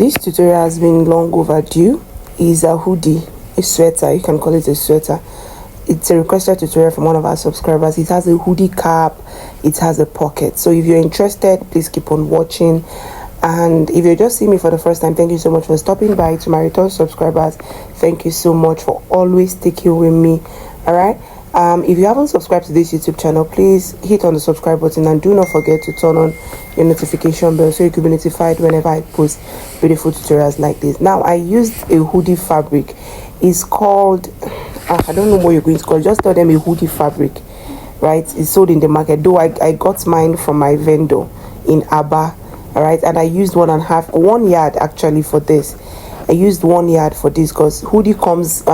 This tutorial has been long overdue. It's a hoodie, a sweater, you can call it a sweater. It's a requested tutorial from one of our subscribers. It has a hoodie cap, it has a pocket. So if you're interested, please keep on watching. And if you're just seeing me for the first time, thank you so much for stopping by. To my return subscribers, thank you so much for always sticking with me. All right, if you haven't subscribed to this YouTube channel, please hit on the subscribe button and do not forget to turn on your notification bell so you can be notified whenever I post beautiful tutorials like this. Now, I used a hoodie fabric. It's called I don't know what you're going to call it. Just tell them a hoodie fabric, right? It's sold in the market, though I got mine from my vendor in Aba. All right, and I used 1 yard actually for this. I used 1 yard for this because hoodie comes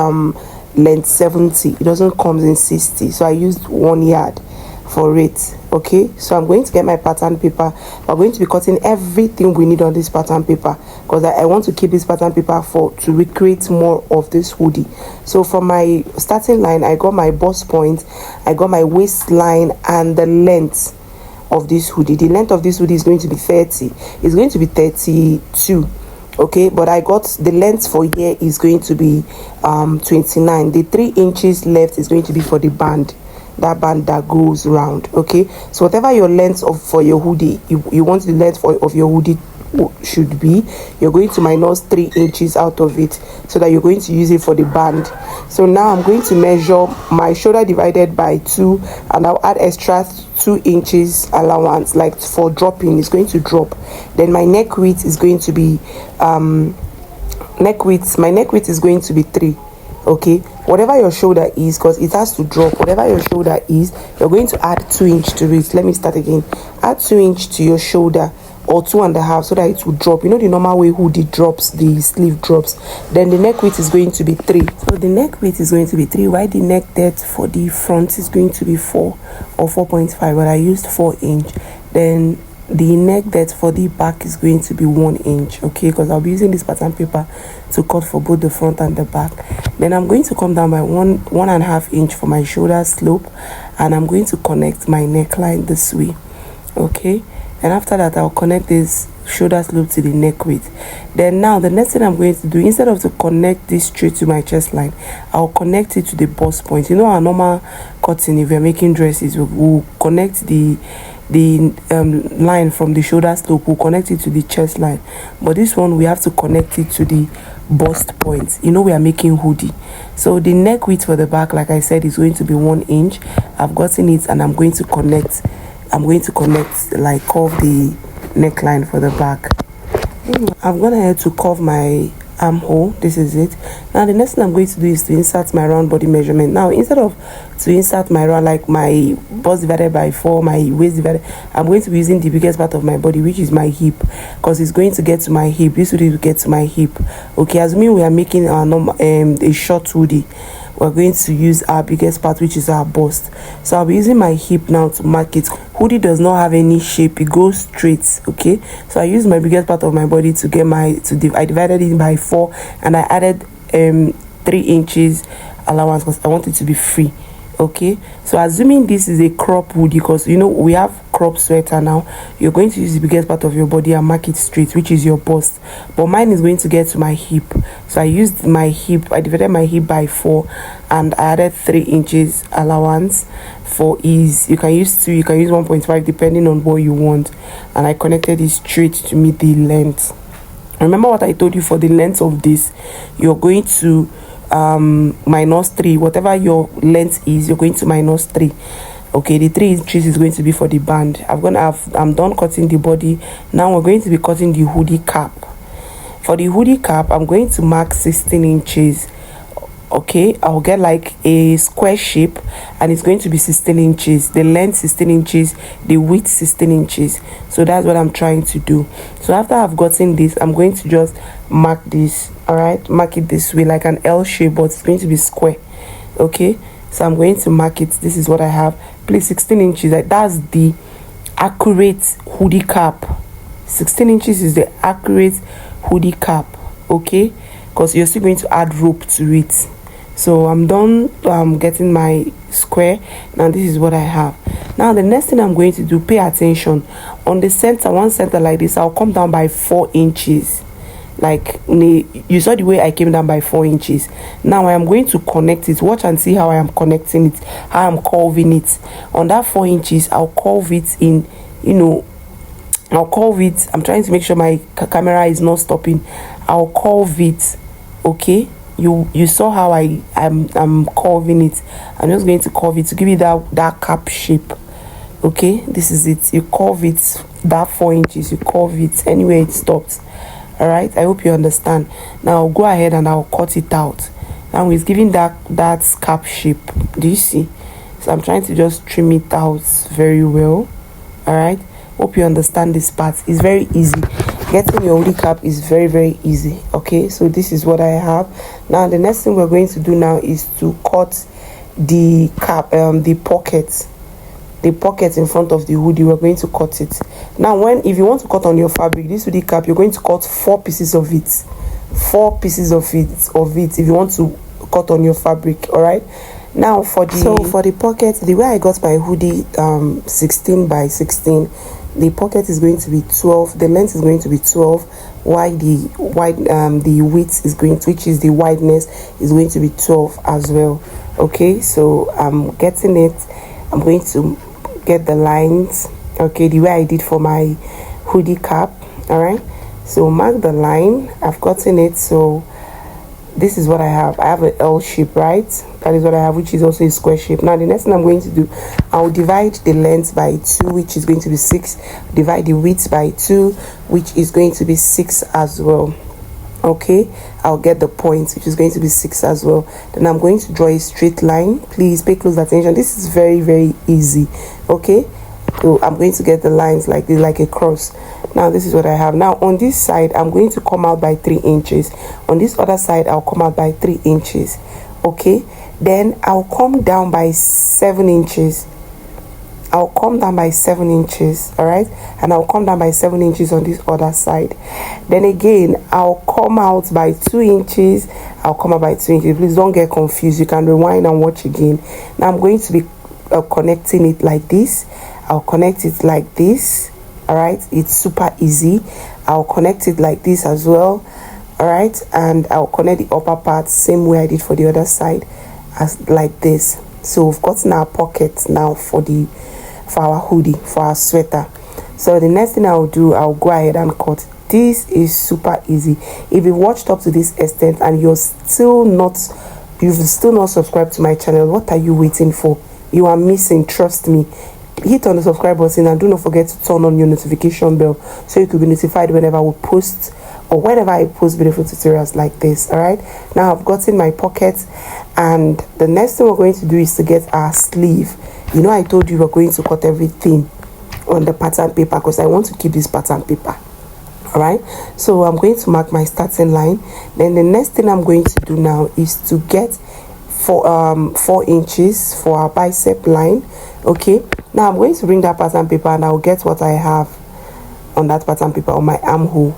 length 70, it doesn't come in 60, so I used 1 yard for it. Okay, so I'm going to get my pattern paper. We're going to be cutting everything we need on this pattern paper because I want to keep this pattern paper to recreate more of this hoodie. So from my starting line, I got my bust point, I got my waistline, and the length of this hoodie. The length of this hoodie is going to be 30. It's going to be 32. Okay, but I got the length for here is going to be 29. The 3 inches left is going to be for the band, that band that goes round. Okay, so whatever your length for your hoodie, you want the length of your hoodie should be, you're going to minus 3 inches out of it so that you're going to use it for the band. So now I'm going to measure my shoulder divided by 2, and I'll add extra 2 inches allowance, like for dropping. It's going to drop. Then my neck width is going to be my neck width is going to be 3. Okay, whatever your shoulder is, because it has to drop, whatever your shoulder is, you're going to add 2 inch to it. Let me start again. Add 2 inch to your shoulder, or 2.5, so that it will drop. You know the normal way hoodie drops, the sleeve drops. Then the neck width is going to be 3. So the neck width is going to be 3. While the neck depth for the front is going to be 4 or 4.5, but I used 4 inch. Then the neck depth for the back is going to be 1 inch. Okay, because I'll be using this pattern paper to cut for both the front and the back. Then I'm going to come down by 1.5 inch for my shoulder slope, and I'm going to connect my neckline this way. Okay, and after that I'll connect this shoulder slope to the neck width. Then now the next thing I'm going to do, instead of to connect this straight to my chest line, I'll connect it to the bust point. You know, our normal cutting, if you're making dresses, we'll connect the line from the shoulder slope, we'll connect it to the chest line, but this one we have to connect it to the bust point. You know, we are making hoodie, so the neck width for the back, like I said, is going to be 1 inch. I've gotten it, and I'm going to connect, like curve the neckline for the back. I'm gonna have to curve my armhole. This is it. Now the next thing I'm going to do is to insert my round body measurement. Now, instead of to insert my round, like my bust divided by 4, my waist divided, I'm going to be using the biggest part of my body, which is my hip, because it's going to get to my hip. This hoodie will get to my hip. Okay, assuming we are making our normal a short hoodie, we're going to use our biggest part, which is our bust. So I'll be using my hip now to mark it. Hoodie does not have any shape, it goes straight. Okay, so I used my biggest part of my body to get I divided it by 4, and I added 3 inches allowance because I want it to be free. Okay, so assuming this is a crop hoodie, because you know we have crop sweater now, you're going to use the biggest part of your body and mark it straight, which is your bust. But mine is going to get to my hip, so I used my hip, I divided my hip by 4, and I added 3 inches allowance for ease. You can use 2, you can use 1.5, depending on what you want, and I connected it straight to meet the length. Remember what I told you, for the length of this, you're going to minus 3. Whatever your length is, you're going to minus 3. Okay, the 3 inches is going to be for the band. I'm done cutting the body. Now we're going to be cutting the hoodie cap. For the hoodie cap, I'm going to mark 16 inches. Okay, I'll get like a square shape, and it's going to be 16 inches, the length 16 inches, the width 16 inches. So that's what I'm trying to do. So after I've gotten this, I'm going to just mark this. All right, mark it this way, like an L shape, but it's going to be square. Okay, so I'm going to mark it. This is what I have. Please, 16 inches, that's the accurate hoodie cap. 16 inches is the accurate hoodie cap. Okay, because you're still going to add rope to it. So I'm done getting my square. Now this is what I have. Now the next thing I'm going to do, pay attention on the center, one center like this, I'll come down by 4 inches. like you saw the way I came down by 4 inches. Now I am going to connect it. Watch and see how I am connecting it, how I'm curving it. On that 4 inches, I'll curve it in, I'll curve it. I'm trying to make sure my camera is not stopping. I'll curve it. Okay, you saw how I'm curving it. I'm just going to curve it to give you that cap shape. Okay, this is it. You curve it, that 4 inches, you curve it anywhere it stops. All right, I hope you understand. Now I'll go ahead and I'll cut it out. Now it's giving that cap shape. Do you see? So I'm trying to just trim it out very well. All right, hope you understand this part. It's very easy. Getting your hoodie cap is very easy. Okay, so this is what I have. Now the next thing we're going to do now is to cut the cap, the pocket in front of the hoodie. We're going to cut it. Now if you want to cut on your fabric, this hoodie cap, you're going to cut 4 pieces of it. 4 pieces of it if you want to cut on your fabric. All right, now for the pocket, the way I got my hoodie 16 by 16, the pocket is going to be 12, the length is going to be 12, while the width is going to, which is the wideness, is going to be 12 as well. Okay, so I'm getting it. I'm going to get the lines, okay, the way I did for my hoodie cap. All right, so mark the line. I've gotten it. So this is what I have. I have an L shape, right? That is what I have, which is also a square shape. Now the next thing I'm going to do, I'll divide the length by 2, which is going to be 6, divide the width by 2, which is going to be 6 as well. Okay, I'll get the point, which is going to be 6 as well. Then I'm going to draw a straight line. Please pay close attention. This is very easy. Okay, so I'm going to get the lines like this, like a cross. Now this is what I have. Now on this side, I'm going to come out by 3 inches. On this other side, I'll come out by 3 inches. Okay, then I'll come down by 7 inches. I'll come down by 7 inches. All right, and I'll come down by 7 inches on this other side. Then again, I'll come out by 2 inches. I'll come out by 2 inches. Please don't get confused. You can rewind and watch again. Now I'm going to be connecting it like this. I'll connect it like this. All right, it's super easy. I'll connect it like this as well. All right, and I'll connect the upper part same way I did for the other side, as like this. So we've gotten our pocket now for our hoodie, for our sweater. So the next thing I'll do, I'll go ahead and cut. This is super easy. If you've watched up to this extent and you've still not subscribed to my channel, what are you waiting for? You are missing, trust me. Hit on the subscribe button and do not forget to turn on your notification bell so you could be notified whenever we post or whenever I post beautiful tutorials like this. All right, now I've gotten my pocket, and the next thing we're going to do is to get our sleeve. You know, I told you we're going to cut everything on the pattern paper because I want to keep this pattern paper. All right, so I'm going to mark my starting line. Then the next thing I'm going to do now is to get 4 inches for our bicep line. Okay, now I'm going to bring that pattern paper and I'll get what I have on that pattern paper on my armhole.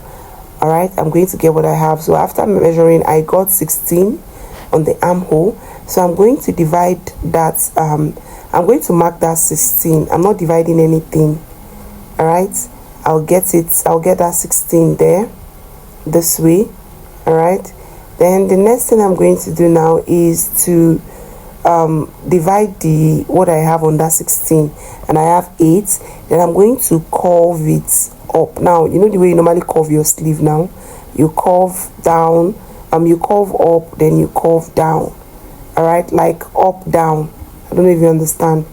All right, I'm going to get what I have. So after measuring, I got 16 on the armhole. So I'm going to divide that. I'm going to mark that 16. I'm not dividing anything. All right, I'll get that 16 there, this way. All right, then the next thing I'm going to do now is to divide what I have on that 16, and I have 8. Then I'm going to curve it up. Now you know the way you normally curve your sleeve. Now you curve down, you curve up, then you curve down. All right, like up down. I don't know if you understand.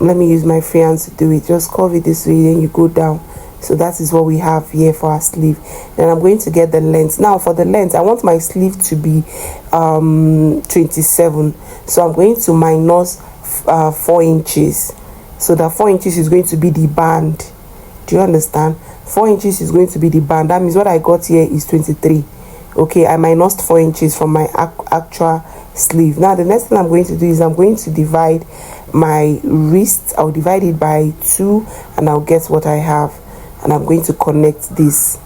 Let me use my free hands to do it. Just curve it this way, then you go down. So that is what we have here for our sleeve. Then I'm going to get the length. Now for the length, I want my sleeve to be 27. So I'm going to minus 4 inches. So that 4 inches is going to be the band. Do you understand? 4 inches is going to be the band. That means what I got here is 23. Okay, I minus 4 inches from my actual sleeve. Now the next thing I'm going to do is I'm going to divide my wrist. I'll divide it by 2 and I'll get what I have, and I'm going to connect this.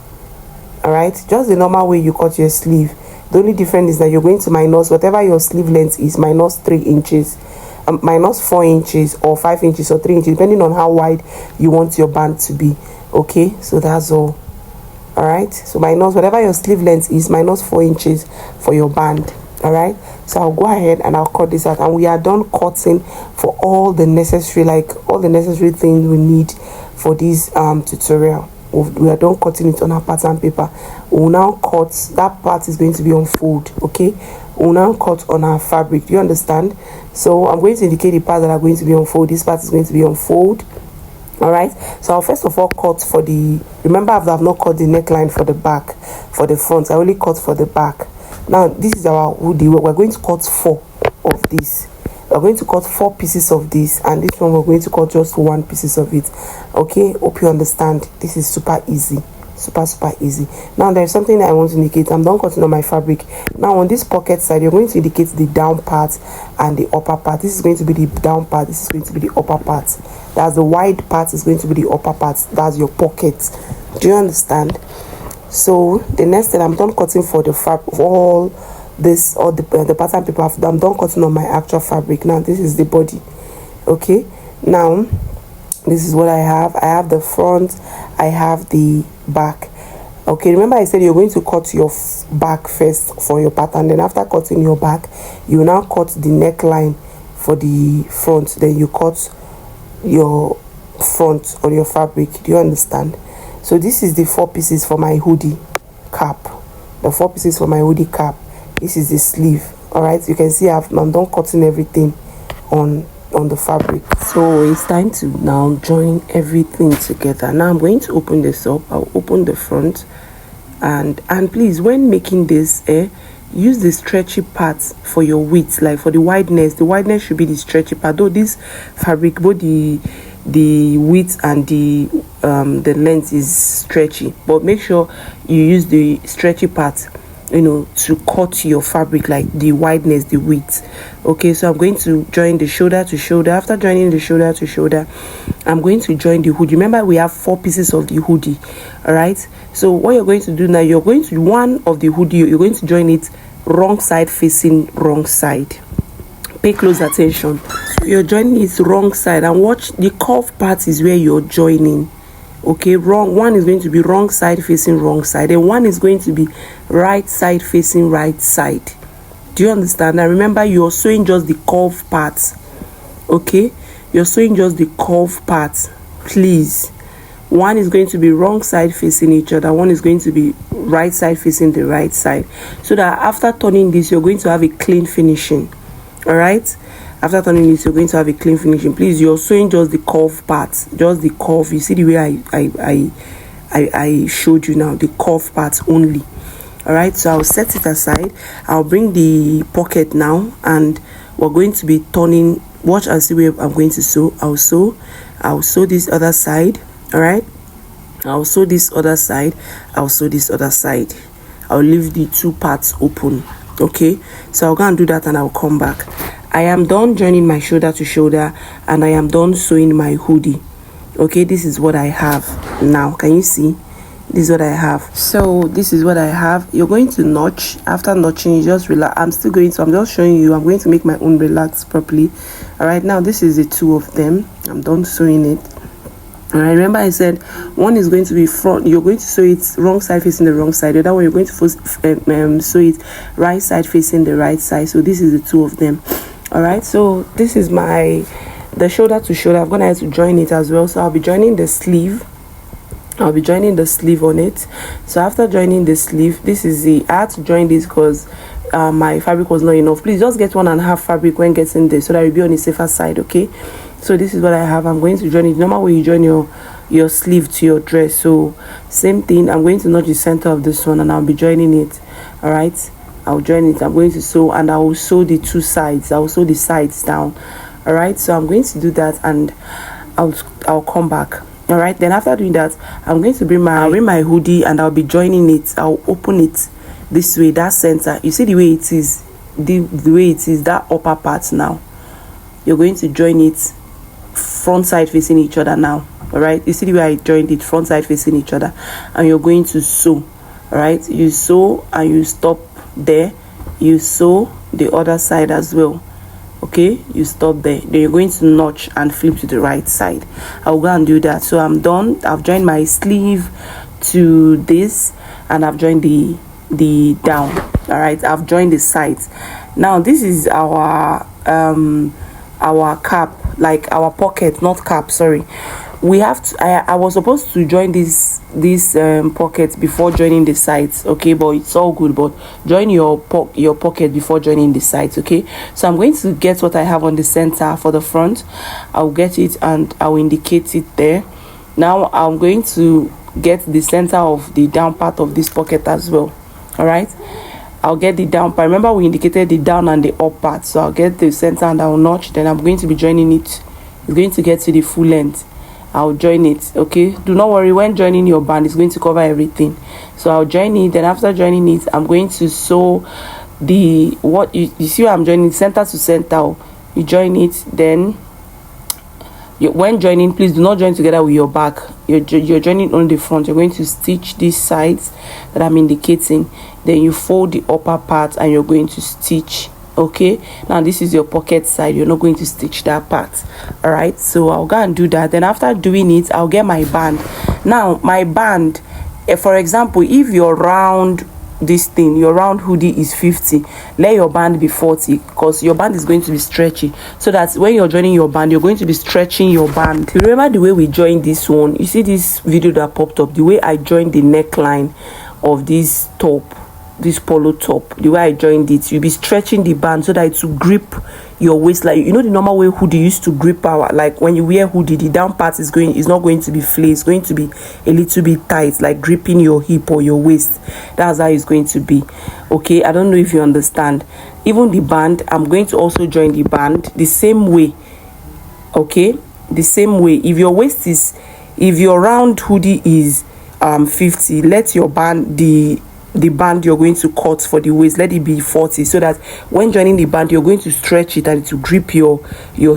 All right, just the normal way you cut your sleeve. The only difference is that you're going to minus whatever your sleeve length is, minus 3 inches, minus 4 inches or 5 inches or 3 inches, depending on how wide you want your band to be. Okay, so that's all. All right, so minus whatever your sleeve length is, minus 4 inches for your band. All right, so I'll go ahead and I'll cut this out, and we are done cutting for all the necessary things we need for this tutorial. We are done cutting it on our pattern paper. We'll now cut, that part is going to be on fold. Okay, we'll now cut on our fabric. Do you understand? So I'm going to indicate the parts that are going to be on fold. This part is going to be on fold. All right, so I'll first of all cut for the, remember I've not cut the neckline for the back, for the front. I only cut for the back. Now this is our hoodie. We're going to cut 4 of this. We're going to cut 4 pieces of this, and this one we're going to cut just 1 piece of it. Okay, hope you understand. This is super easy, super easy. Now there's something that I want to indicate. I'm done cutting on my fabric. Now on this pocket side, you're going to indicate the down part and the upper part. This is going to be the down part, this is going to be the upper part. That's the wide part, is going to be the upper part. That's your pocket. Do you understand? So the next thing, I'm done cutting for the fabric, all this, or the pattern paper. I'm done cutting on my actual fabric. Now this is the body. Okay, now this is what I have. I have the front, I have the back. Okay, remember I said you're going to cut your back first for your pattern, then after cutting your back, you now cut the neckline for the front, then you cut your front on your fabric. Do you understand? So this is the 4 pieces for my hoodie cap. The 4 pieces for my hoodie cap. This is the sleeve. All right, you can see I'm done cutting everything on the fabric. So it's time to now join everything together. Now I'm going to open this up. I'll open the front, and please, when making this, use the stretchy parts for your width, like for the wideness should be the stretchy part. Though this fabric, both the width and the length is stretchy, but make sure you use the stretchy part, you know, to cut your fabric, like the wideness, the width. Okay, so I'm going to join the shoulder to shoulder. After joining the shoulder to shoulder, I'm going to join the hoodie. Remember we have 4 pieces of the hoodie. All right, so what you're going to do now, you're going to, one of the hoodie, you're going to join it wrong side facing wrong side. Pay close attention. So you're joining it wrong side, and watch the curve part is where you're joining. Okay, one is going to be wrong side facing wrong side, and one is going to be right side facing right side. Do you understand? Now remember, you're sewing just the curve parts. Okay, you're sewing just the curve parts. Please, one is going to be wrong side facing each other, one is going to be right side facing the right side, so that after turning this, you're going to have a clean finishing. All right, after turning this, you're going to have a clean finishing. Please, you're sewing just the curve parts, just the curve. You see the way I showed you now, the curve parts only. All right, so I'll set it aside. I'll bring the pocket now, and we're going to be turning. Watch and see where I'm going to sew. I'll sew this other side. All right, I'll sew this other side, I'll sew this other side. I'll leave the 2 parts open. Okay, so I'll go and do that, and I'll come back. I am done joining my shoulder to shoulder, and I am done sewing my hoodie. Okay, this is what I have now. Can you see? This is what I have. So this is what I have. You're going to notch. After notching, you just relax. I'm just showing you. I'm going to make my own relax properly. All right, now this is the 2 of them. I'm done sewing it. All right, remember I said one is going to be front, you're going to sew it wrong side facing the wrong side, the other one you're going to sew it right side facing the right side. So this is the 2 of them. All right, so this is the shoulder to shoulder. I'm gonna have to join it as well, so I'll be joining the sleeve. I'll be joining the sleeve on it. So after joining the sleeve, this is I had to join this because my fabric was not enough. Please just get 1.5 fabric when getting this, so that you'll be on the safer side. Okay, so this is what I have. I'm going to join it normal way you join your sleeve to your dress. So same thing, I'm going to notch the center of this one, and I'll be joining it. All right, I'll join it. I'm going to sew, and I will sew the 2 sides. I will sew the sides down. All right, so I'm going to do that, and I'll come back. All right, then after doing that, I'm going to bring my hoodie, and I'll be joining it. I'll open it this way, that center. You see the way it is, the way it is, that upper part. Now you're going to join it front side facing each other now. All right, you see the way I joined it, front side facing each other, and you're going to sew. All right, you sew and you stop there. You sew the other side as well. Okay, you stop there, then you're going to notch and flip to the right side. I'll go and do that. So I'm done. I've joined my sleeve to this, and I've joined the down. All right, I've joined the sides. Now this is our cap, like our pocket, not cap, sorry. We have to, I was supposed to join this pocket before joining the sides, okay, but it's all good. But join your pocket before joining the sides, okay. So I'm going to get what I have on the center for the front. I'll get it and I'll indicate it there. Now I'm going to get the center of the down part of this pocket as well. All right, I'll get the down part. Remember, we indicated the down and the up part, so I'll get the center and I'll notch. Then I'm going to be joining it. It's going to get to the full length. I'll join it, okay. Do not worry, when joining your band, it's going to cover everything. So I'll join it. Then after joining it, I'm going to sew the what you see where I'm joining center to center. You join it. Then when joining, please do not join together with your back. You're joining on the front. You're going to stitch these sides that I'm indicating. Then you fold the upper part and you're going to stitch. Okay, now this is your pocket side. You're not going to stitch that part. All right, so I'll go and do that. Then after doing it, I'll get my band. Now my band, for example, if your round this thing, your round hoodie is 50, let your band be 40, because your band is going to be stretchy, so that when you're joining your band, you're going to be stretching your band. You remember the way we joined this one? You see this video that popped up, the way I joined the neckline of this top, this polo top, the way I joined it, you'll be stretching the band so that it will grip your waist. Like, you know, the normal way hoodie used to grip our, like when you wear hoodie, the down part is not going to be flat, it's going to be a little bit tight, like gripping your hip or your waist. That's how it's going to be. Okay, I don't know if you understand. Even the band, I'm going to also join the band the same way. Okay, the same way. If your round hoodie is 50, let your band, the band you're going to cut for the waist, let it be 40, so that when joining the band, you're going to stretch it and it will grip your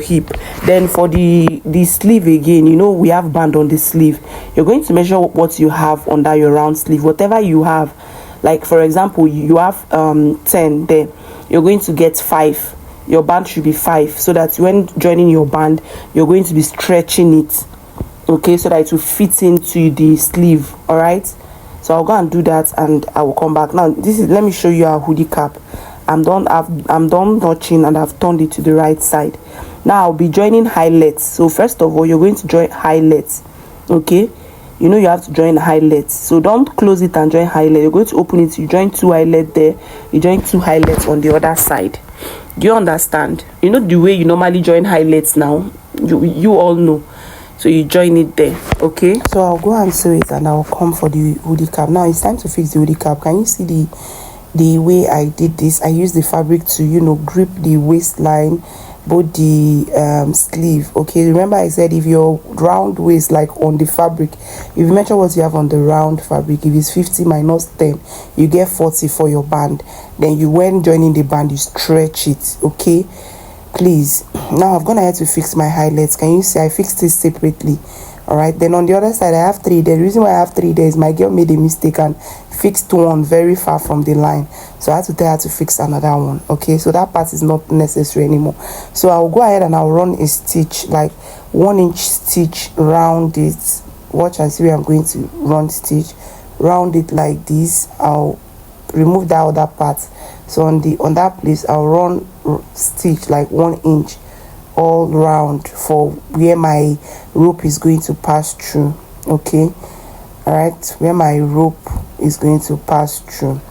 hip. Then for the sleeve again, you know, we have band on the sleeve. You're going to measure what you have under your round sleeve, whatever you have. Like for example, you have 10 there, you're going to get 5. Your band should be 5, so that when joining your band, you're going to be stretching it, okay, so that it will fit into the sleeve. All right, so I'll go and do that and I will come back. Now let me show you our hoodie cap. I'm done notching and I've turned it to the right side. Now I'll be joining eyelets. So first of all, you're going to join eyelets, okay. You know, you have to join eyelets, so don't close it and join eyelet. You're going to open it, you join 2 eyelets there, you join 2 eyelets on the other side. Do you understand? You know the way you normally join eyelets now, you all know. So you join it there, okay. So I'll go and sew it and I'll come for the hoodie cap. Now it's time to fix the hoodie cap. Can you see the way I did this? I used the fabric to, you know, grip the waistline, both the sleeve. Okay, remember I said if your round waist, like on the fabric, if you measure what you have on the round fabric, if it's 50 minus 10, you get 40 for your band. Then when joining the band, you stretch it, okay. Please, now I've gone ahead to fix my highlights. Can you see I fixed it separately? All right, then on the other side I have 3 there. The reason why I have 3 there is my girl made a mistake and fixed one very far from the line, so I had to tell her to fix another one. Okay, so that part is not necessary anymore. So I'll go ahead and I'll run a stitch, like 1-inch stitch round it. Watch and see where I'm going to run stitch round it like this. I'll remove that other part, so on that place I'll run stitch like 1 inch all round for where my rope is going to pass through. Okay, all right, where my rope is going to pass through.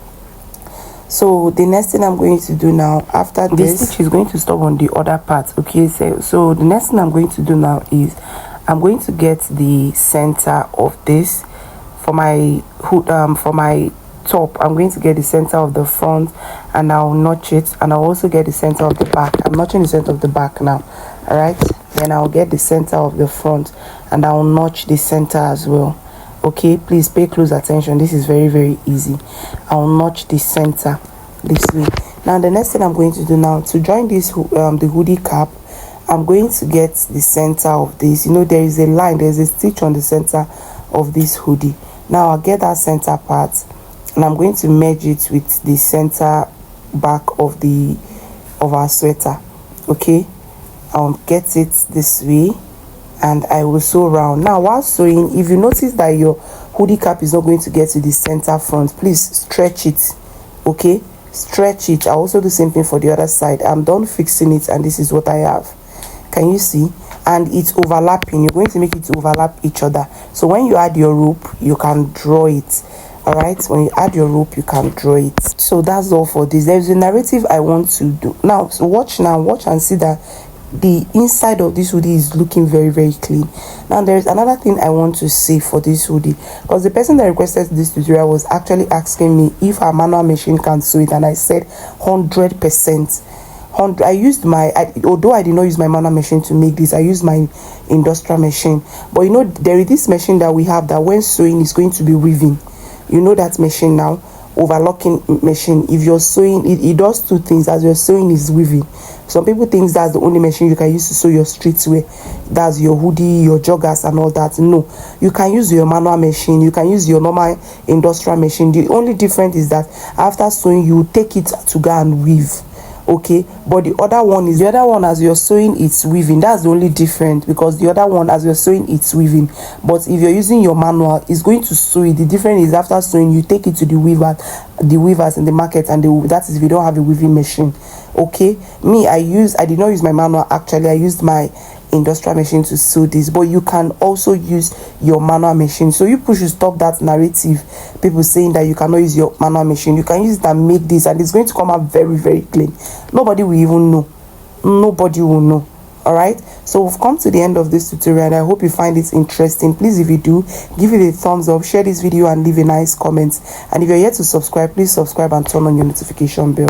So the next thing I'm going to do now, after this, the stitch is going to stop on the other part. Okay, so the next thing I'm going to do now is I'm going to get the center of this for my hood, for my top. I'm going to get the center of the front and I'll notch it, and I'll also get the center of the back. I'm notching the center of the back now. All right, then I'll get the center of the front and I'll notch the center as well. Okay, please pay close attention. This is very, very easy. I'll notch the center this way. Now the next thing I'm going to do now, to join this the hoodie cap, I'm going to get the center of this. You know, there is a line, there's a stitch on the center of this hoodie. Now I'll get that center part and I'm going to merge it with the center back of our sweater. Okay, I'll get it this way and I will sew round. Now while sewing, if you notice that your hoodie cap is not going to get to the center front. Please stretch it, okay? Stretch it. I also do the same thing for the other side. I'm done fixing it, and this is what I have. Can you see? And it's overlapping. You're going to make it overlap each other. So when you add your rope, you can draw it. All right, when you add your rope, you can draw it. So that's all for this. There's a narrative I want to do now. So watch and see that the inside of this hoodie is looking very, very clean. Now there's another thing I want to say for this hoodie, because the person that requested this tutorial was actually asking me if her manual machine can sew it, and I said 100%. I used although I did not use my manual machine to make this, I used my industrial machine. But you know, there is this machine that we have that when sewing is going to be weaving. You know that machine now, overlocking machine. If you're sewing, it does two things. As you're sewing, is weaving. Some people think that's the only machine you can use to sew your streetwear. That's your hoodie, your joggers and all that. No, you can use your manual machine. You can use your normal industrial machine. The only difference is that after sewing, you take it to go and weave. Okay, but the other one as you're sewing, it's weaving. That's the only difference, because the other one as you're sewing, it's weaving. But if you're using your manual, it's going to sew it. The difference is after sewing, you take it to the weavers in the market, and that is if you don't have a weaving machine. Okay, I did not use my manual. Actually, I used my industrial machine to sew this, but you can also use your manual machine. So you should stop that narrative, people saying that you cannot use your manual machine. You can use it and make this, and it's going to come out very, very clean. Nobody will even know. Nobody will know. All right, so we've come to the end of this tutorial, and I hope you find it interesting. Please, if you do, give it a thumbs up, share this video, and leave a nice comment. And if you're yet to subscribe, please subscribe and turn on your notification bell.